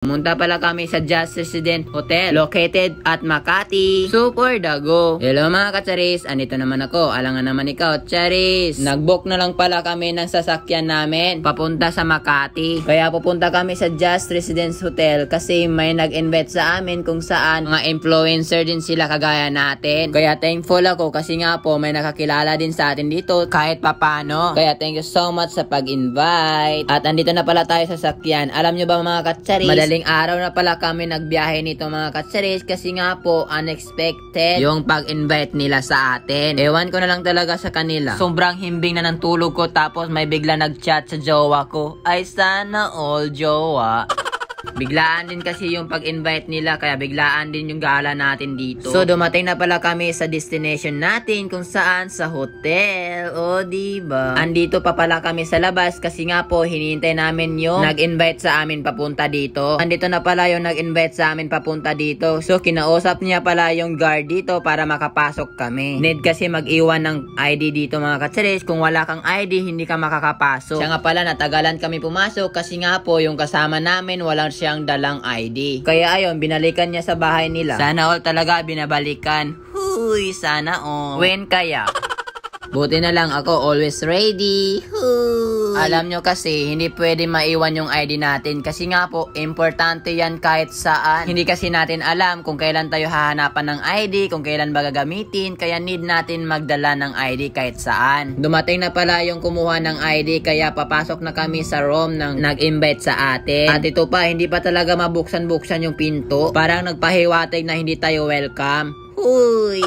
Pumunta pala kami sa Just Resident Hotel located at Makati. Super Dago. Hello mga kacharis, andito naman ako. Alangan naman ikaw, charis. Nagbook na lang pala kami ng sasakyan namin papunta sa Makati. Kaya pupunta kami sa Just Residence Hotel kasi may nag-invite sa amin kung saan mga influencer din sila kagaya natin. Kaya thankful ako kasi nga po may nakakilala din sa atin dito kahit papano. Kaya thank you so much sa pag-invite. At andito na pala tayo sa sasakyan. Alam nyo ba mga kacharis, madaling araw na pala kami nagbiyahe nito mga kacharis kasi nga po unexpected yung pag-invite nila sa atin. Ewan ko na lang talaga sa kanila. Sobrang himbing na ng tulog ko tapos may bigla nag-chat sa jowa ko. Ay sana all jowa. Biglaan din kasi yung pag-invite nila kaya biglaan din yung gala natin dito. So dumating na pala kami sa destination natin kung saan sa hotel. O diba? Andito pa pala kami sa labas kasi nga po hinihintay namin yung nag-invite sa amin papunta dito. Andito na pala yung nag-invite sa amin papunta dito. So kinausap niya pala yung guard dito para makapasok kami. Need kasi mag-iwan ng ID dito mga kacharis. Kung wala kang ID hindi ka makakapasok. Siya nga pala natagalan kami pumasok kasi nga po yung kasama namin walang siyang dalang ID. Kaya ayun, binalikan niya sa bahay nila. Sana all talaga binabalikan. Huy, sana all. When kaya? Buti na lang ako always ready. Huy. Alam nyo kasi, hindi pwede maiwan yung ID natin. Kasi nga po, importante yan kahit saan. Hindi kasi natin alam kung kailan tayo hahanapan ng ID, kung kailan ba gagamitin. Kaya need natin magdala ng ID kahit saan. Dumating na pala yung kumuha ng ID, kaya papasok na kami sa room ng nag-invite sa atin. At ito pa, hindi pa talaga mabuksan-buksan yung pinto. Parang nagpahiwatig na hindi tayo welcome. Huy!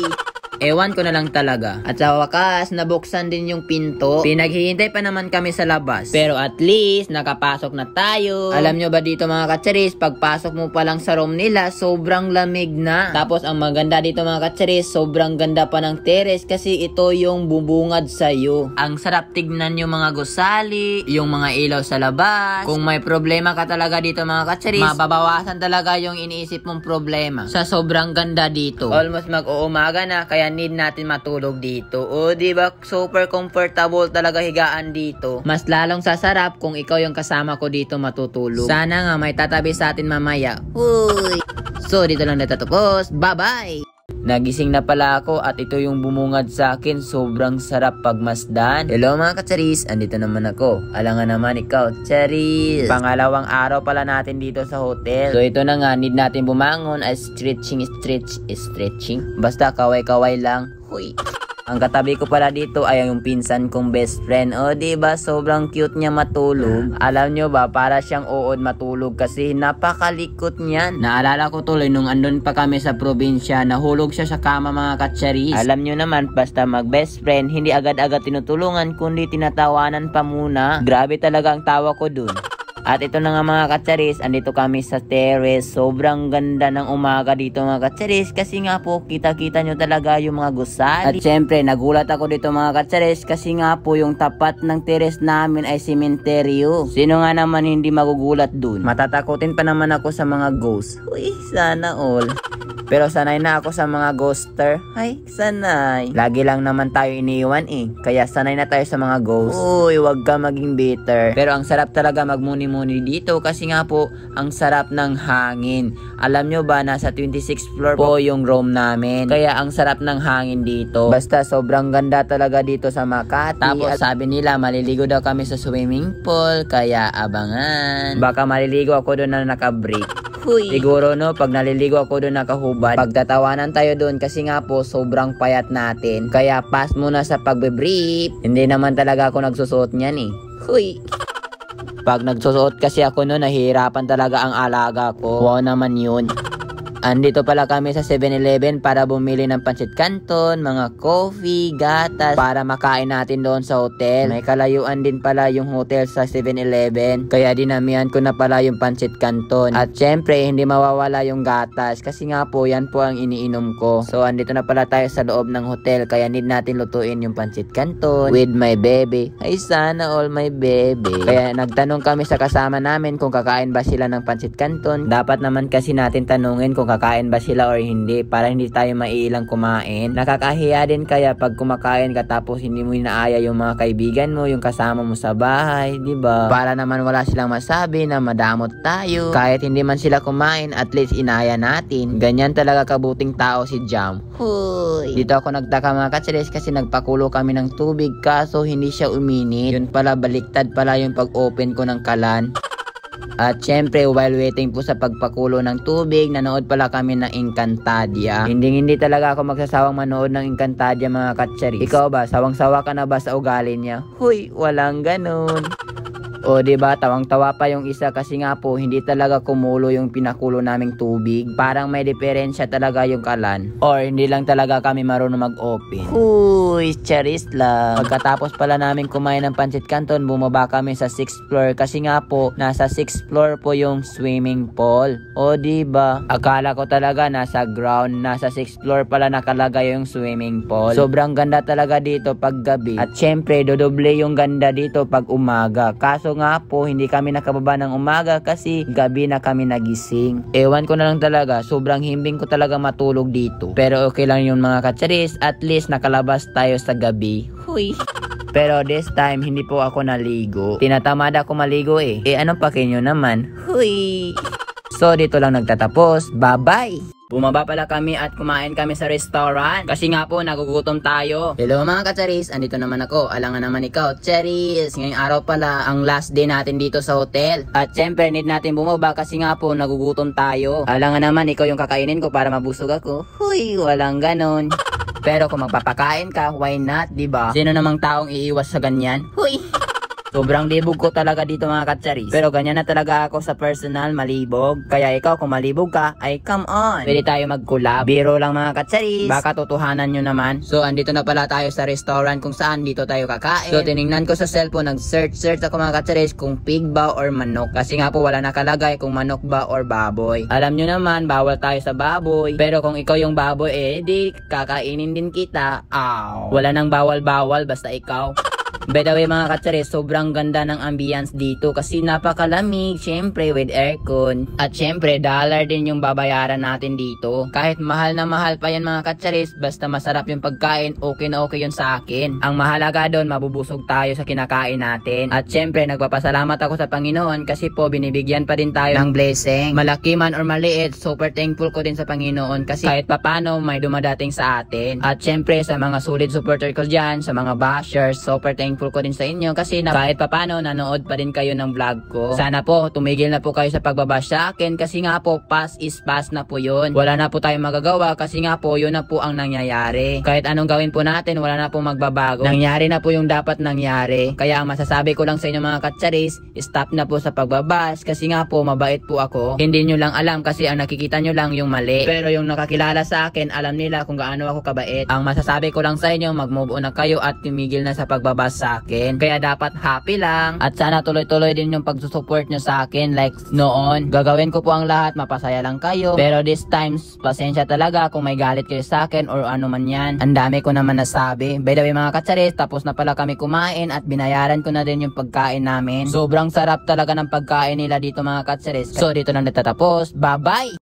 Ewan ko na lang talaga. At sa wakas, nabuksan din yung pinto. Pinaghihintay pa naman kami sa labas. Pero at least, nakapasok na tayo. Alam nyo ba dito mga kacharis, pagpasok mo pa lang sa room nila, sobrang lamig na. Tapos ang maganda dito mga kacharis, sobrang ganda pa ng terrace kasi ito yung bubungad sa'yo. Ang sarap tignan yung mga gusali, yung mga ilaw sa labas. Kung may problema ka talaga dito mga kacharis, mababawasan talaga yung iniisip mong problema. Sa sobrang ganda dito. Almost mag-uumaga na, kaya need natin matulog dito. O diba, super comfortable talaga higaan dito. Mas lalong sasarap kung ikaw yung kasama ko dito matutulog. Sana nga may tatabi sa atin mamaya. Uy! So dito lang natatapos. Bye-bye! Nagising na pala ako at ito yung bumungad sa akin. Sobrang sarap pagmasdan. Hello mga kacharis, andito naman ako. Alangan naman ikaw, charis. Pangalawang araw pala natin dito sa hotel. So ito na nga, need natin bumangon ay stretching. Basta kaway-kaway lang. Huy. Ang katabi ko pala dito ay yung pinsan kong best friend. O diba, sobrang cute niya matulog. Alam nyo ba, para siyang uod matulog kasi napakalikot niyan. Naalala ko tuloy nung andun pa kami sa probinsya, nahulog siya sa kama mga kacharis. Alam nyo naman, basta mag best friend, hindi agad-agad tinutulungan kundi tinatawanan pa muna. Grabe talaga ang tawa ko dun. At ito na nga mga kacharis, andito kami sa terrace. Sobrang ganda ng umaga dito mga kacharis kasi nga po kita-kita nyo talaga yung mga gusali. At syempre nagulat ako dito mga kacharis kasi nga po yung tapat ng terrace namin ay sementeryo. Sino nga naman hindi magugulat dun? Matatakutin pa naman ako sa mga ghost. Uy, sana all. Pero sanay na ako sa mga ghoster. Ay, sanay. Lagi lang naman tayo iniiwan eh. Kaya sanay na tayo sa mga ghost. Uy, wag ka maging bitter. Pero ang sarap talaga magmuni-muni dito kasi nga po, ang sarap ng hangin. Alam nyo ba, nasa 26th floor po yung room namin. Kaya ang sarap ng hangin dito. Basta sobrang ganda talaga dito sa Makati. Tapos sabi nila, maliligo daw kami sa swimming pool. Kaya abangan. Baka maliligo ako doon na naka-break. Huy. Siguro no, pag naliligo ako doon nakahubad, pagtatawanan tayo doon kasi nga po sobrang payat natin. Kaya pass muna sa pagbe-brief. Hindi naman talaga ako nagsusuot niyan eh. Huy. Pag nagsusuot kasi ako noon, nahihirapan talaga ang alaga ko. Wow naman yun. Andito pala kami sa 7-Eleven para bumili ng pancit canton, mga coffee, gatas, para makain natin doon sa hotel. May kalayuan din pala yung hotel sa 7-Eleven, kaya dinamihan ko na pala yung pancit canton. At syempre, hindi mawawala yung gatas, kasi nga po, yan po ang iniinom ko. So, andito na pala tayo sa loob ng hotel, kaya need natin lutuin yung pancit canton with my baby. Ay, sana all my baby. Kaya nagtanong kami sa kasama namin kung kakain ba sila ng pancit canton. Dapat naman kasi natin tanungin kung kakain ba sila or hindi para hindi tayo maiilang kumain. Nakakahiya din kaya pag kumakain ka tapos hindi mo inaaya yung mga kaibigan mo, yung kasama mo sa bahay, di ba? Para naman wala silang masabi na madamot tayo. Kahit hindi man sila kumain, at least inaya natin. Ganyan talaga kabuting tao si Jam. Huy! Dito ako nagtaka mga katsiris kasi nagpakulo kami ng tubig kaso hindi siya uminit. Yun pala, baliktad pala yung pag-open ko ng kalan. At syempre, while waiting po sa pagpakulo ng tubig, nanood pala kami ng Encantadia. Hindi talaga ako magsasawang manood ng Encantadia mga katsiris. Ikaw ba? Sawang-sawa ka na ba sa ugali niya? Huy! Walang ganun. O diba, tawang-tawa pa yung isa kasi nga po hindi talaga kumulo yung pinakulo naming tubig. Parang may diferensya talaga yung kalan. Or hindi lang talaga kami marunong mag-open. Uy, charis lang. Pagkatapos pala namin kumain ng pancit canton, bumaba kami sa 6th floor kasi nga po nasa 6th floor po yung swimming pool. O diba, akala ko talaga nasa ground, nasa 6th floor pala nakalagay yung swimming pool. Sobrang ganda talaga dito pag gabi. At syempre, dodoble yung ganda dito pag umaga. Kaso nga po, hindi kami nakababa ng umaga kasi gabi na kami nagising. Ewan ko na lang talaga, sobrang himbing ko talaga matulog dito. Pero okay lang yun mga katsiris, at least nakalabas tayo sa gabi. Huy! Pero this time, hindi po ako naligo. Tinatamad ako maligo eh. Anong pake nyo naman? Huy! So, dito lang nagtatapos. Bye-bye! Bumaba pala kami at kumain kami sa restaurant. Kasi nga po, nagugutom tayo. Hello mga kacharis, andito naman ako. Alangan naman ikaw, Charis. Ngayong araw pala, ang last day natin dito sa hotel. At syempre, need natin bumaba kasi nga po, nagugutom tayo. Alangan naman, ikaw yung kakainin ko para mabusog ako. Huy, walang ganon. Pero kung magpapakain ka, why not, diba? Sino namang taong iiwas sa ganyan? Huy! Sobrang libog ko talaga dito mga katsaris. Pero ganyan na talaga ako sa personal, malibog. Kaya ikaw kung malibog ka, ay come on. Pwede tayo mag-collab. Biro lang mga katsaris. Baka totohanan nyo naman. So andito na pala tayo sa restaurant kung saan dito tayo kakain. So tinignan ko sa cellphone, nag-search ako mga katsaris kung pig ba or manok. Kasi nga po wala nakalagay kung manok ba or baboy. Alam nyo naman, bawal tayo sa baboy. Pero kung ikaw yung baboy, di kakainin din kita. Ow. Wala nang bawal-bawal basta ikaw. By the way mga katsaris, sobrang ganda ng ambience dito kasi napakalamig, syempre with aircon. At syempre, dollar din yung babayaran natin dito. Kahit mahal na mahal pa yan mga katsaris, basta masarap yung pagkain, okay na okay yun sa akin. Ang mahalaga doon, mabubusog tayo sa kinakain natin. At syempre, nagpapasalamat ako sa Panginoon kasi po binibigyan pa din tayo ng blessing. Malaki man or maliit, super thankful ko din sa Panginoon kasi kahit papano may dumadating sa atin. At syempre, sa mga solid supporter ko dyan, sa mga bashers, super thankful ko din sa inyo kasi kahit papano nanood pa din kayo ng vlog ko. Sana po tumigil na po kayo sa pagbabash sa akin kasi nga po past is past na po yun. Wala na po tayong magagawa kasi nga po yun na po ang nangyayari. Kahit anong gawin po natin wala na po magbabago. Nangyari na po yung dapat nangyari. Kaya ang masasabi ko lang sa inyo mga katsaris, stop na po sa pagbabash kasi nga po mabait po ako. Hindi nyo lang alam kasi ang nakikita nyo lang yung mali. Pero yung nakakilala sa akin alam nila kung gaano ako kabait. Ang masasabi ko lang sa inyo, mag-move on na kayo at tumigil na sa pagbabash sa akin. Kaya dapat happy lang at sana tuloy-tuloy din yung pagsusupport nyo sa akin like noon. Gagawin ko po ang lahat, mapasaya lang kayo. Pero this times, pasensya talaga kung may galit kayo sa akin or ano man yan. Ang dami ko naman nasabi. By the way mga katsaris, tapos na pala kami kumain at binayaran ko na din yung pagkain namin. Sobrang sarap talaga ng pagkain nila dito mga katsaris. So dito na natatapos. Bye-bye!